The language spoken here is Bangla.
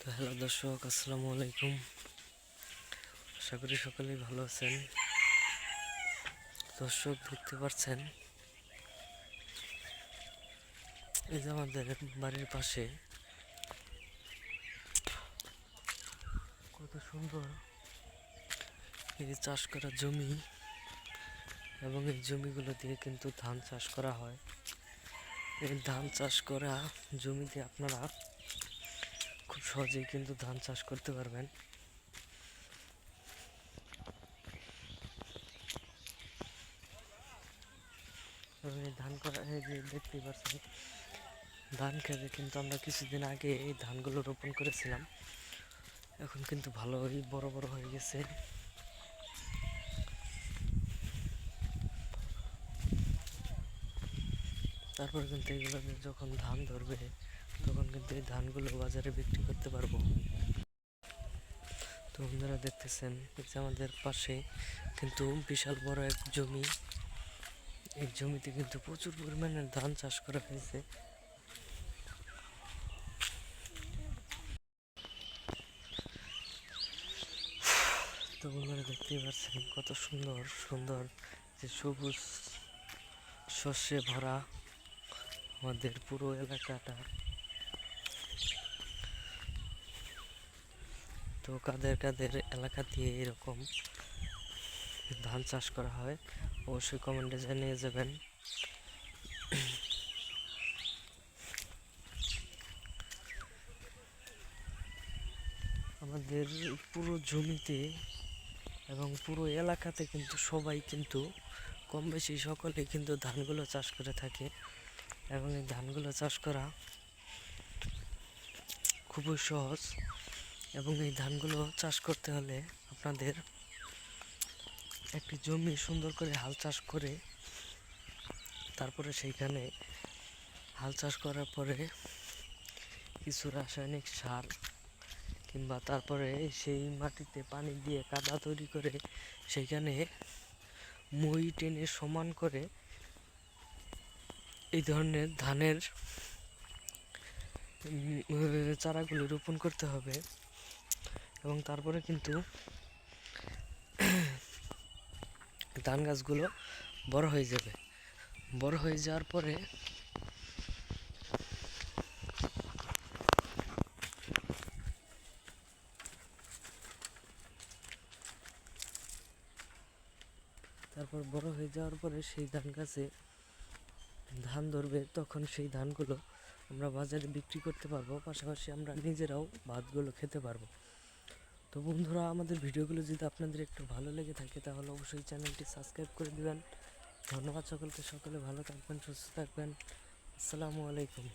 তো হ্যালো দর্শক, আসসালামু আলাইকুম। আশা করি সকলেই ভালো আছেন। দর্শক দেখতে পাচ্ছেন, এই যে আমাদের বাড়ির পাশে কত সুন্দর এই চাষ করা জমি, এবং এই জমিগুলো দিয়ে কিন্তু ধান চাষ করা হয়। এই ধান চাষ করা জমিতে আপনারা খুব সহজেই কিন্তু ধান চাষ করতে পারবেন। এবং এই ধান করা, এই যে দেখতেই পাচ্ছেন, ধান খেতে কিন্তু আমরা কিছুদিন আগে এই ধানগুলো রোপণ করেছিলাম। এখন কিন্তু ভালোই বড় বড় হয়ে গেছে। তারপর কিন্তু এগুলো যখন ধান ধরবে, তখন কিন্তু এই ধানগুলো বাজারে বিক্রি করতে পারবো। তো বন্ধুরা দেখতেছেন, এই যে আমাদের পাশে কিন্তু বিশাল বড় এক জমি। এই জমিতে কিন্তু প্রচুর পরিমাণে ধান চাষ করা হয়েছে। তো বন্ধুরা দেখতেই পাচ্ছেন কত সুন্দর সুন্দর যে সবুজ শস্যে ভরা আমাদের পুরো এলাকাটা। তো কাদের কাদের এলাকা দিয়ে এরকম ধান চাষ করা হয় অবশ্যই কমেন্টে জানিয়ে যাবেন। আমাদের পুরো জমিতে এবং পুরো এলাকাতে কিন্তু সবাই কিন্তু কম বেশি সকলেই কিন্তু ধানগুলো চাষ করে থাকে। এবং এই ধানগুলো চাষ করা খুবই সহজ। এবং এই ধানগুলো চাষ করতে হলে আপনাদের একটি জমি সুন্দর করে হাল চাষ করে, তারপরে সেইখানে হাল চাষ করার পরে কিছু রাসায়নিক সার কিংবা তারপরে সেই মাটিতে পানি দিয়ে কাদা তৈরি করে সেইখানে মই টেনে সমান করে এই ধরনের ধানের চারাগুলি রোপণ করতে হবে। এবং তারপরে কিন্তু ধান গাছগুলো বড় হয়ে যাবে। বড় হয়ে যাওয়ার পরে সেই ধান গাছে ধান ধরবে, তখন সেই ধানগুলো আমরা বাজারে বিক্রি করতে পারবো, পাশাপাশি আমরা নিজেরাও ভাতগুলো খেতে পারবো। তো বন্ধুরা, আমাদের ভিডিওগুলো যদি আপনাদের একটু ভালো লেগে থাকে তাহলে অবশ্যই চ্যানেলটি সাবস্ক্রাইব করে দিবেন। ধন্যবাদ সকলকে। সকলে ভালো থাকবেন, সুস্থ থাকবেন। আসসালামু আলাইকুম।